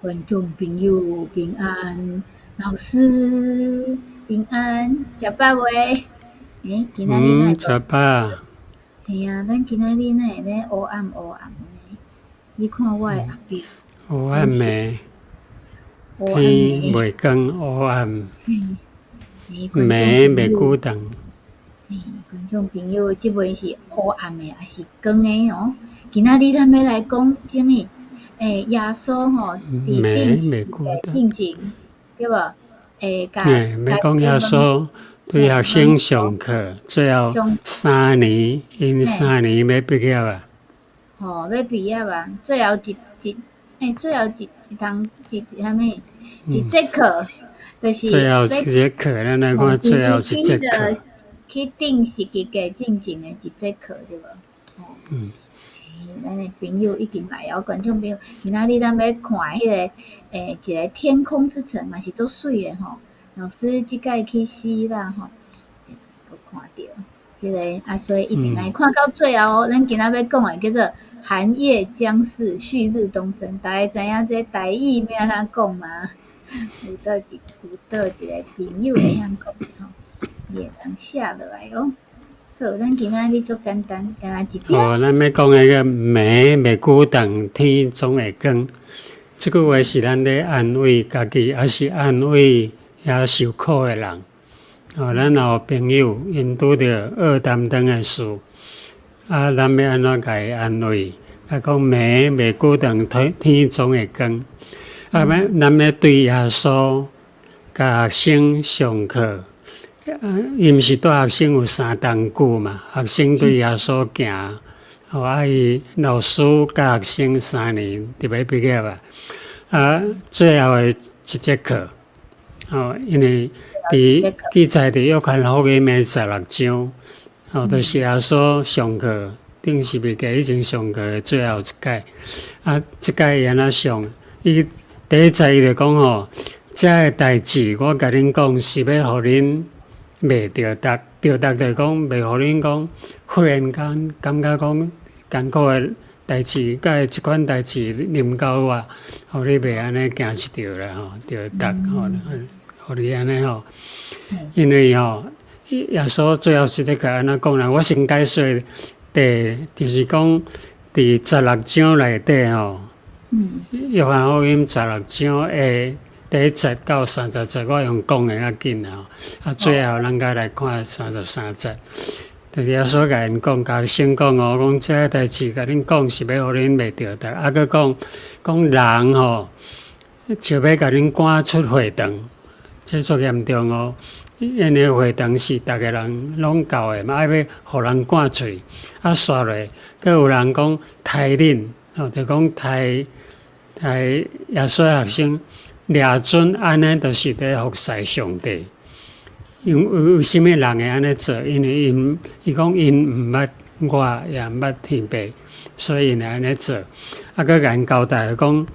观众朋友平安，老师平安，食饱未？今仔日哪会食饱。嘿啊，咱今仔日哪会咧黑暗呢？你看我的后壁，黑暗拢是暝，黑暗天的，袂光，黑暗，观众朋暝袂友，久长。观众朋友，即位是黑暗的，还是光的哦？今仔日咱要来讲什么？耶稣吼，伫定时暝袂久诶长。进前，对无？甲要讲耶稣对学生上课，最后上3年，因3年要毕业啊。要毕业啊！最后最后一堂啥物？一节课，就是要最后一节课，咱来看最后一节课。去定时级个进前的一节课，对无？咱的朋友已经来哦，观众朋友，今仔日咱要看迄个一个天空之城嘛是足水的吼。老师即届去希腊吼，有看到即个所以一定来看到最后哦。咱今仔要讲的叫做寒夜将逝，旭日东升。大家知影这台语要安怎讲吗？有倒一个朋友会晓讲吼，伊会当写落来哦。好，咱今仔日足简单，干那一点。咱要讲迄个暝袂久长，天总会光。即句话是咱咧安慰家己，也是安慰遐受苦的人。咱有朋友因拄着恶担当的事，咱要安怎甲伊安慰？讲暝袂久长，天总会光。咱要对耶稣甲学生上课。伊毋是带学生有3冬久嘛？学生对耶稣行，伊老师教学生3年，就要毕业啊。最后的一节课，因为记载伫约翰福音的16章，就是耶稣上课，顶是未记以前上课的最后一届。即届伊安怎上？伊第一节伊就讲遮个代志，我甲恁讲是要互恁。袂着达就是讲，袂互恁讲，忽然间感觉讲艰苦的代志，甲即款代志临到我，互你袂安尼行一条啦着达互你安尼因为耶稣最后一节课安怎讲啦？我先解说就是讲伫16章内底约翰福音16章诶。第1节到30节，我用讲的较紧最后咱甲来看33节。就是耶稣甲因讲，甲先讲讲这个代志，甲恁讲是要互恁袂着达。佫讲人就要甲恁赶出会堂，这足严重因为会堂是逐个人拢到的嘛，要互人赶出去。煞落，佫有人讲抬恁，就讲抬耶稣的学生。掠准安尼，就是咧服侍上帝。为什么人会安尼做？因为伊讲因毋捌我，也毋捌天父，所以因会安尼做。佫甲因交代讲，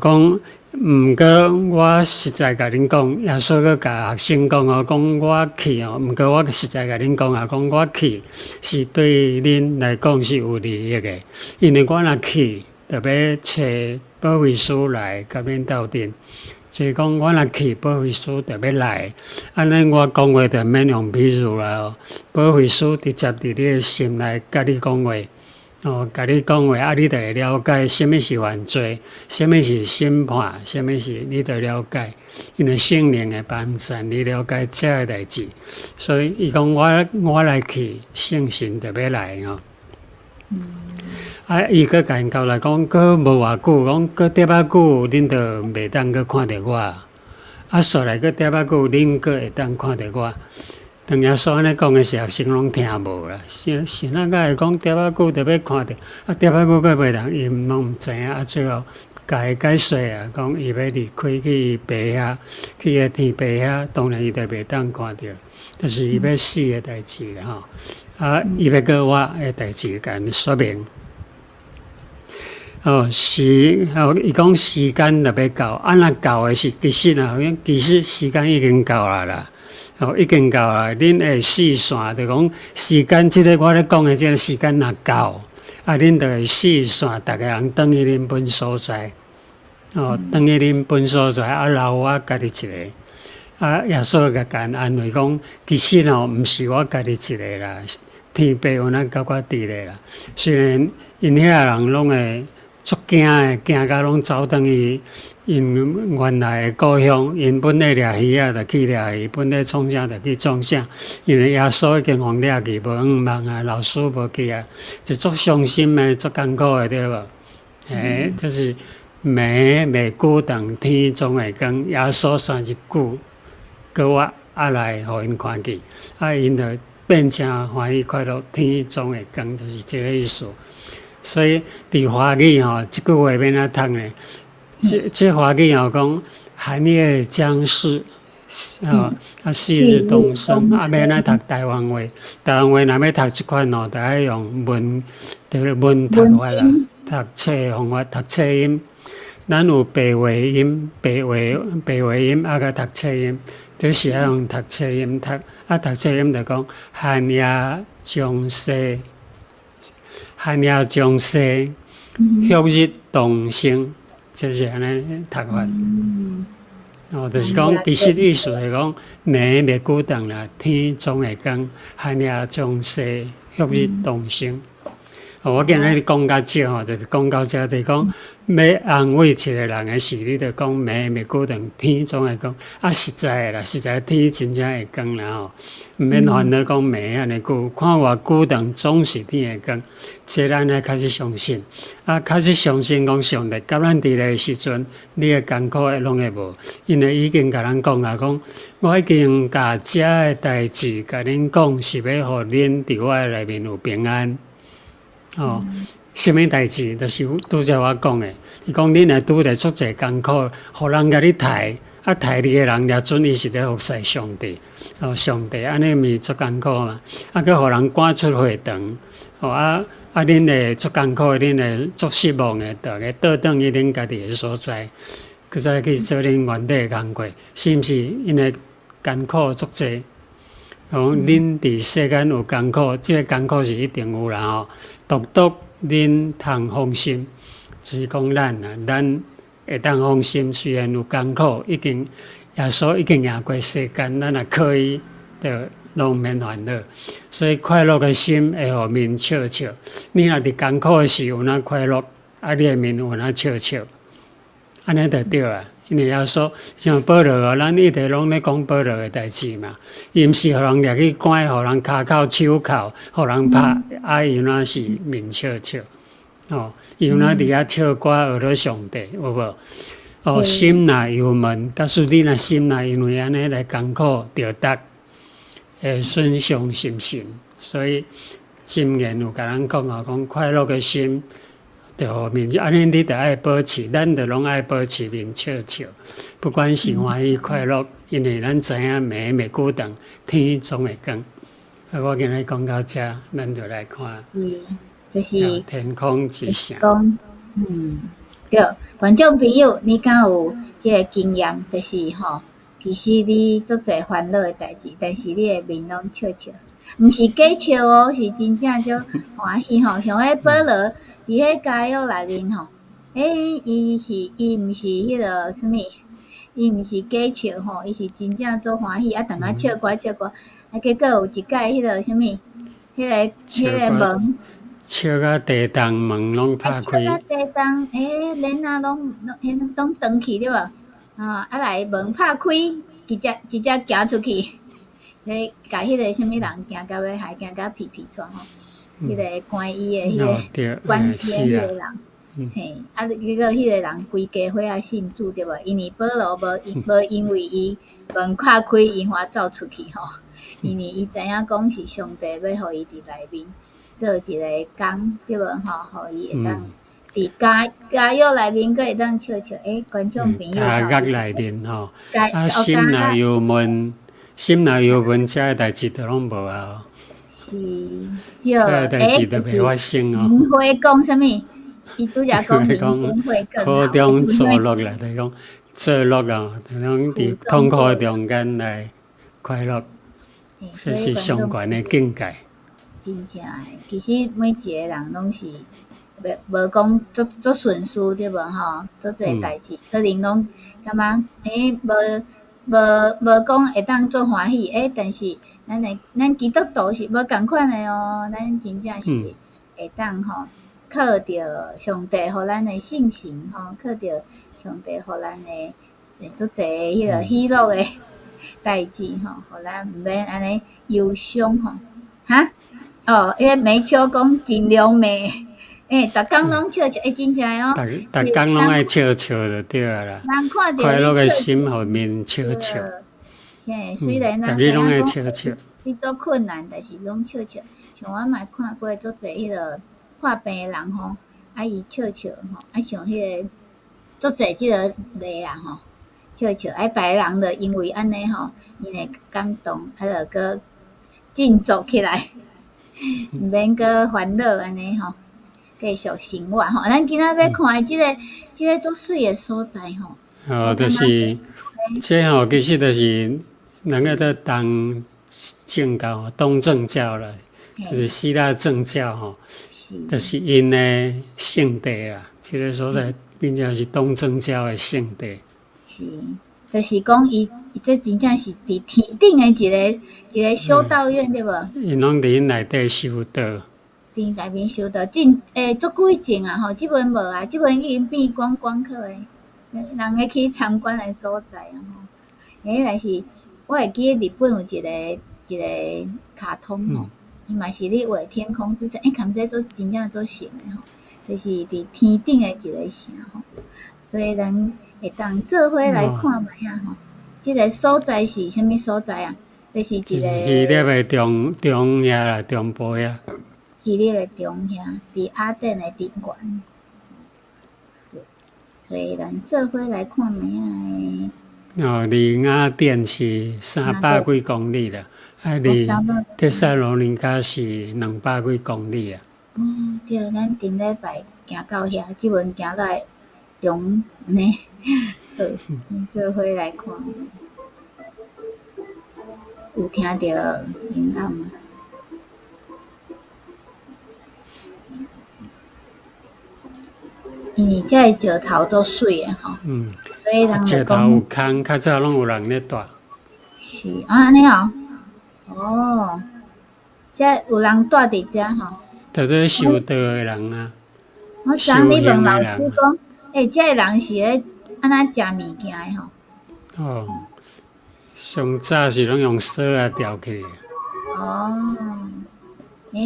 讲毋过我实在甲恁讲，耶稣佫甲学生讲讲我去毋过我实在甲恁讲讲我去是对恁来讲是有利益的，因为我若去，就要找保惠师来甲恁斗阵，即讲我若去，保惠师就要来。安尼我讲话就免用比喻啦保惠师直接伫你的心内甲你讲话，甲你讲话，你就会了解什么是犯罪，什么是审判，什么是你就了解。因为圣灵的帮助，你了解这个代志，所以伊讲我来去，圣神就要来伊佫甲因交代讲，佫无偌久，讲佫伫仔久，恁就袂当佫看着我。煞来佫伫仔久，恁佫会当看着我。当耶稣安尼讲的时候，学生拢听无啦。是哪甲会讲伫仔久就要看着，伫仔久佫袂当，伊拢毋知影。最后甲伊解说讲伊要离开去伊爸遐，去个天父遐，当然伊就袂当看着，就是伊要死的代志啦伊要甲我的代志甲因说明。伊讲时间就要到，若到的是其实时间已经到啦。已经到啦，恁会四线，就讲时间，即个我咧讲的即个时间若到，恁就会四线，逐个人转去恁本所在。等于恁本所在，留我家己一个。耶稣甲甲安慰讲，其实毋是我家己一个啦，天父有咱甲我伫咧啦。虽然因遐人拢会足惊诶，惊甲拢走转去因原来诶故乡，因本来掠鱼就去掠鱼，本来创啥就去创啥，因为耶稣已经互掠去，无希望啊，老师无去啊，就足伤心诶，足艰苦诶，对无？就是暝袂久长，天总会光，耶稣3日久。搁我来，互因看见，因就变成欢喜快乐，天总会光，就是这个意思。所以伫华语即句话要哪读呢？这华语讲寒夜将逝，旭日东升。要哪读台湾话？台湾话若要读即款就要用文读法啦，读册方法，读册音。咱有白话音，白话音，甲读册音。就是要用读册音读，读册音就讲寒夜将逝，旭日东升，就是安尼读法。就是讲，其实意思是讲，暝袂久长啦，天总会光，寒夜将逝，旭日东升。我今日讲较少就是讲到这，就是讲要安慰一个人的是，你着讲暝袂久长，天总会光。实在啦，实在天真正会光啦毋免烦恼讲暝安尼久，看偌久长，总是天会光。这咱来开始相信，开始相信讲上帝甲咱伫咧时阵，你的艰苦拢会无，因为已经甲咱讲啊，讲我已经甲遮的代志甲恁讲，是要互恁伫我内面有平安。什么代志？就是拄则我讲的。伊讲恁会拄着足侪艰苦，互人甲你刣，刣你的人掠准伊是咧服侍上帝。上帝安尼咪足艰苦嘛？佮互人赶出会堂。恁会足艰苦，恁会足失望的，大家倒转去恁家己的所在，佮再去做恁原底的工课，是毋是？因为艰苦足侪。恁伫世间有艰苦，即个艰苦是一定有啦独独恁通放心，就是讲咱会当放心。虽然有艰苦，耶稣已经赢过世间，咱也可以着拢免烦恼。所以快乐的心会互面笑笑。你若伫艰苦的时有哪快乐，你的面有哪笑笑，安尼就对啊。因为耶稣像保罗咱一直拢咧讲保罗的代志嘛，伊毋是互人掠去关，互人骹口手铐，互人拍，伊那是面笑笑，伊那伫遐唱歌学了上帝，有无？心若忧闷，假使你若心若因为安尼来艰苦着得，会损伤心性。所以箴言有甲咱讲快乐的心。就面安尼，你着爱保持，咱着拢爱保持面笑笑，不管是欢喜快乐，因为咱知影暝袂久长，天总会光。我今日讲到这，咱就来看，就是天空之城。对，观众朋友，你敢有即个经验？就是其实你足侪烦恼的代志，但是你的面拢笑笑，毋是假笑是真正足欢喜像迄保罗。伫迄监狱内面伊毋是迄个啥物，伊毋是假笑伊是真正做欢喜，淡仔笑歌，结果有一届迄个啥物，迄个门，笑到地动门拢拍开，笑到地动，连拢断去对无？来门拍开，直接行出去，甲迄个啥物人行到尾，还行到屁喘迄个关伊的迄个关伊的迄个人，结果迄个人规家伙仔信主对无？因为保罗无因为伊门拍开，伊话走出去因为伊知影讲是上帝要互伊伫内面做一个工对无互伊会当伫监狱内面，佫会当笑笑。观众朋友，监狱内面心若忧闷，遮个代志都拢无啊。是，这代志都袂发生明辉讲啥物？伊拄则讲明辉苦中作乐啦，就是讲作乐就讲伫痛苦中间来快乐，这是上悬的境界。真正诶，其实每一个人拢是无讲做顺遂对无吼，做这代志，可能拢感觉无讲会当做欢喜，但是咱基督徒是无共款的哦，咱真正是会当吼靠着上帝互咱的信心吼，靠着上帝互咱的做这迄个喜乐的代志吼，互咱毋免安尼忧伤吼，哈？哦，迄个梅秋讲尽量美，逐工拢笑笑，真正哦。逐工拢爱笑笑就对啊啦。人看到快乐的心互面笑笑。虽然咱逐日拢爱笑笑。你做困难，但是拢笑笑。像我嘛看过做侪迄个破病的人吼，伊笑笑吼，像迄个做侪即个例啊吼，笑笑，别个人就因为安尼吼，因会感动，就搁振作起来，毋免搁烦恼安尼吼，继续生活吼。咱今仔要看即个足水的所在吼。就是这吼，其实就是人个在当正教东正教啦，就是希腊正教吼，就是因的圣地啦。这个所在并且是东正教的圣地。是，就是讲伊这真正是伫天顶的一个修道院对无？因拢伫因内底修道。伫内面修道，足几前啊吼，即本无啊，即本已经变观光客的，人会去参观的所在啊吼。但是我会记日本有一个卡通吼，伊嘛是咧画天空之城，看这做真正做神的吼，就是伫天顶的一个城吼，所以咱会当做伙来看觅啊吼。即个所在是啥物所在啊？就是一个希腊的中遐啦，中部遐。希腊的中遐，伫雅典的顶悬。所以咱做伙来看觅啊。离雅典是300几公里啦，离帖撒罗尼迦是200几公里啊。对，咱顶礼拜行到遐，即阵行到中呢，好，做伙来看。有听到音乐吗？因为遮个石头足水诶吼，所以人石头有空，较早拢有人咧住。是安尼哦，遮有人住伫遮吼。就是修道诶人啊。我昨你问老师讲，遮个人是咧安怎食物件诶吼？上早是拢用绳啊吊起。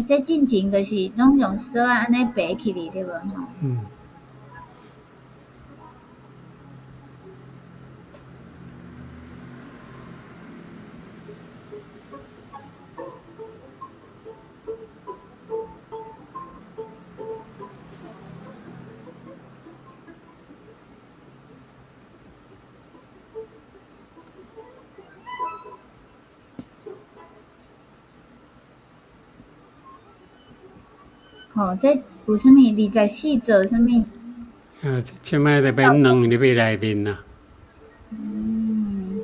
这进前就是拢用绳啊安尼爬起哩，对无吼？这有啥物24座啥物？即摆就变软入去内面啦。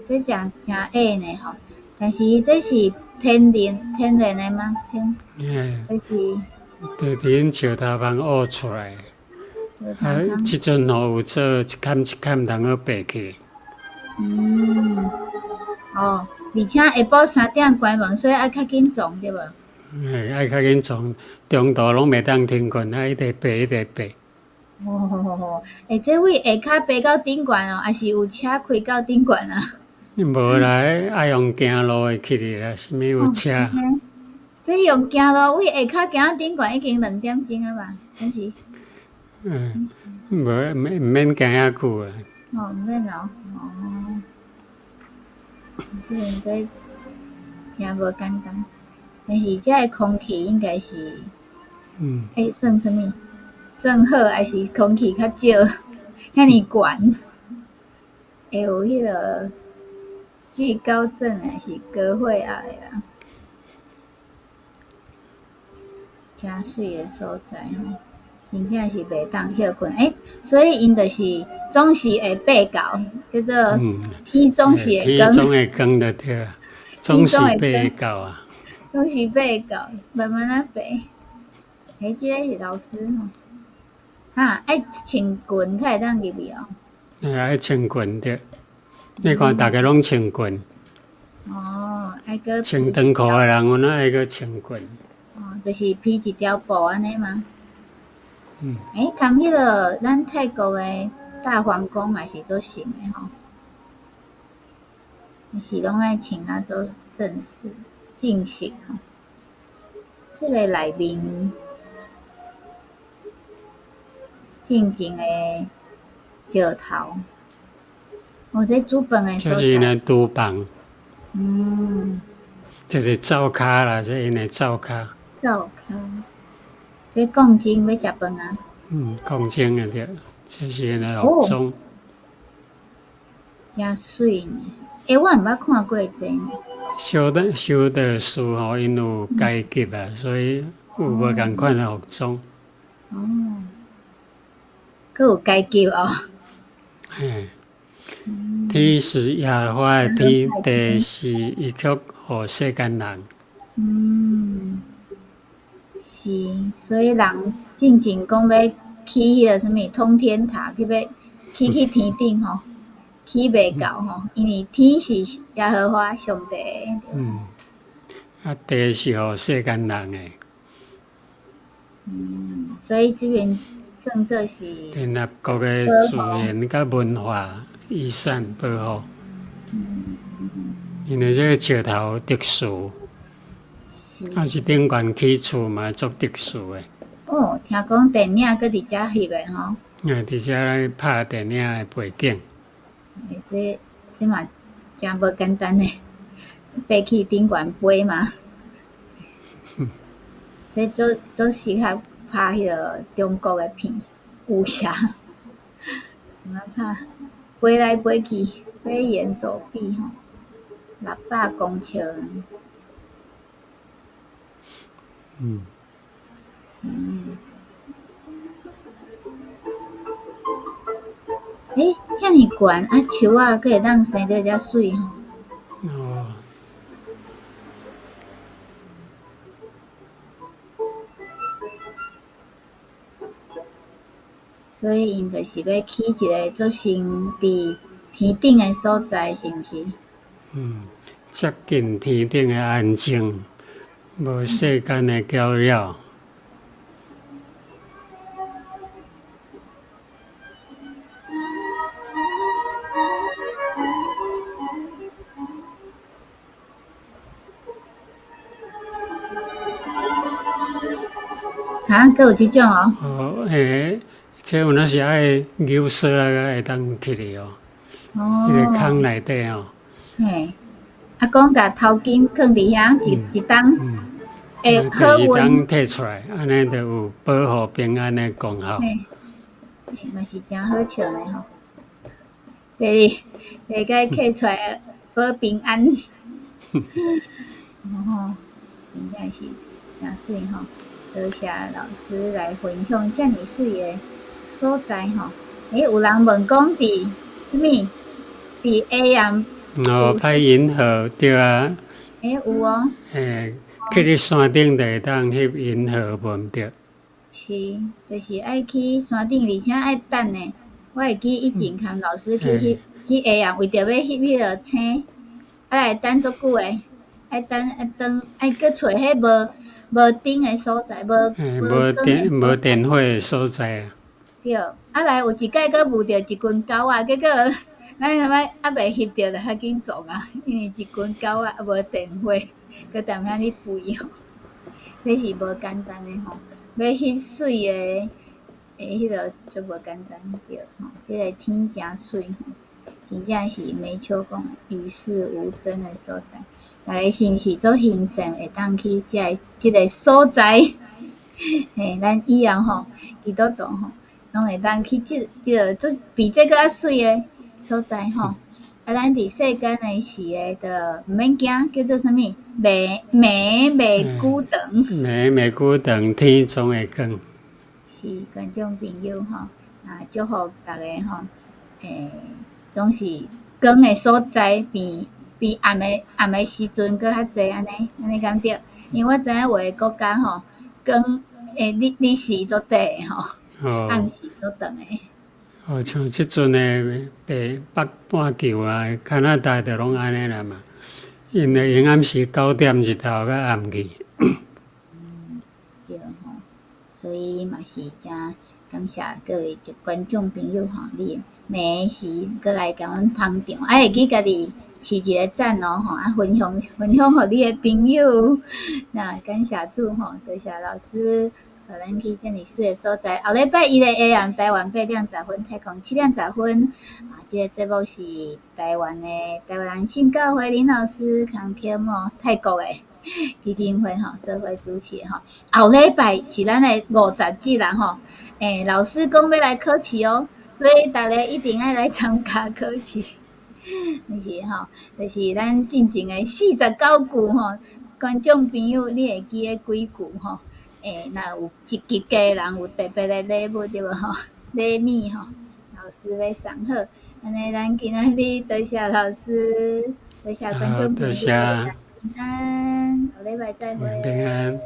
这真矮呢吼，但是这是天然的吗？这是。就伫因石头旁挖出来。即阵有做一坎一坎，通好爬起。而且下晡3点关门，所以爱较紧撞对无？爱较紧撞，中途拢袂当停困，一直爬一直爬。这位下骹爬到顶悬哦，还是有车开到顶悬啊？无啦，爱用行路的去哩啦，啥物有车？这用行路位下骹行到顶悬已经2点钟啊嘛，真是。毋免行遐久啊。毋免哦。这行无简单，但是遮个空气应该是，算啥物？算好还是空气较少？遐尼悬，会有迄个惧高症还是高血压的啦？真水的所在吼，真正是袂当歇困。所以因就是总是会爬到，叫做天总是会光。天总会光就对啊，总是爬到啊。总是爬到，慢慢仔爬。这个是老师吼。哈，爱穿裙才会当入去哦。爱穿裙着，你看大家拢穿裙，哦，爱个穿长裤的人，我哪爱个穿裙？哦，就是披一条布安尼吗？看迄个咱泰国的大皇宫嘛是做成的吼，是拢爱穿啊做正式正式吼。这个内面正经的石头，这煮饭的所在。这是因的厨房，这是灶骹啦，这因的灶骹。灶骹，这讲真要食饭啊？讲真的着，这是因的浴缸。真水呢！我毋捌看过这呢。修的书吼，因有改级啊，所以有无共款的服装。佫有改级哦。嘿，天是耶和华的天，地是伊给予世间人。是，所以人进前讲要起迄个什么通天塔，要起天顶吼，起袂到吼，因为天是耶和华上帝的。地是予世间人的。所以这边算作是联合国的自然甲文化遗产保护。因为这个石头特殊，是顶悬起厝嘛，足特殊的。听讲电影搁伫遮翕的吼。伫遮拍电影的背景。这嘛真无简单诶，爬去顶悬飞嘛。这做适合拍迄个中国诶片，武侠。拍飞来飞去，飞檐走壁吼，600公尺。遐尼悬树仔佫会当生得遮水吼。所以因就是要起一个做成伫天顶诶所在，是毋是？接近天顶诶安静，无世间诶搅扰。佫有即种哦？这有那是爱牛舌啊，会当起哩哦。迄个坑内底哦。讲甲头巾放伫遐一冬，会好温。当摕出来，安尼就有保护平安的功效。嘛是真好笑的吼。第个摕出来保平安。真正是真水吼。多谢老师来分享遮尔水的所在吼。有人问讲伫什么？伫下阳。拍银河对啊。有哦。去咧山顶就会当翕银河，无毋对。是，就是爱去山顶，而且爱等呢。我会记以前跟老师去下阳，为着要翕迄个星，爱等足久诶，爱等，爱搁找迄无灯诶所在，无电火诶所在啊。对，来有一摆搁遇着一群狗仔，结果咱还未翕着就较紧撞啊，因为一群狗仔无电火，搁踮遐咧吠吼，这是无简单诶吼。要翕水诶，迄个就无简单对吼。这个天真水吼，真正是梅秋讲与世无争诶所在。大家是毋是做行善会当去即个所在？咱以后吼，基督徒吼，拢会当去即个做比这个较水诶所在吼。咱伫世间诶时诶，就毋免惊，叫做啥物？袂久长。袂久长，天总会光。是观众朋友吼，祝福大家吼，总是光诶所在比暗诶时阵搁较济安尼感觉。因为我知影有诶国家吼，光日时足短诶吼。暗时做长诶。像即阵诶北半球啊，加拿大就拢安尼啦嘛。因为暗时9点日头到暗去。对吼，所以嘛是真感谢各位观众朋友吼，你每时过来甲阮捧场，会记家己饲一个赞哦吼，分享互你诶朋友。那感谢主吼，多谢老师互咱去遮尔水诶所在。后礼拜一诶下暗台湾8点10分，太空7点10分。即个节目是台湾新教会林老师康天哦，泰国诶。基金会吼，做伙主持吼。后礼拜是咱的50集啦吼，老师讲要来考试哦，所以大家一定要来参加考试。就是吼，就是咱进前的49句吼，观众朋友你会记诶几句吼？若有一级的人有特别的礼物对无吼？礼物吼，老师要送好。安尼咱今仔日多谢老师，多谢观众朋友。多谢。平安，下礼拜再会。平安。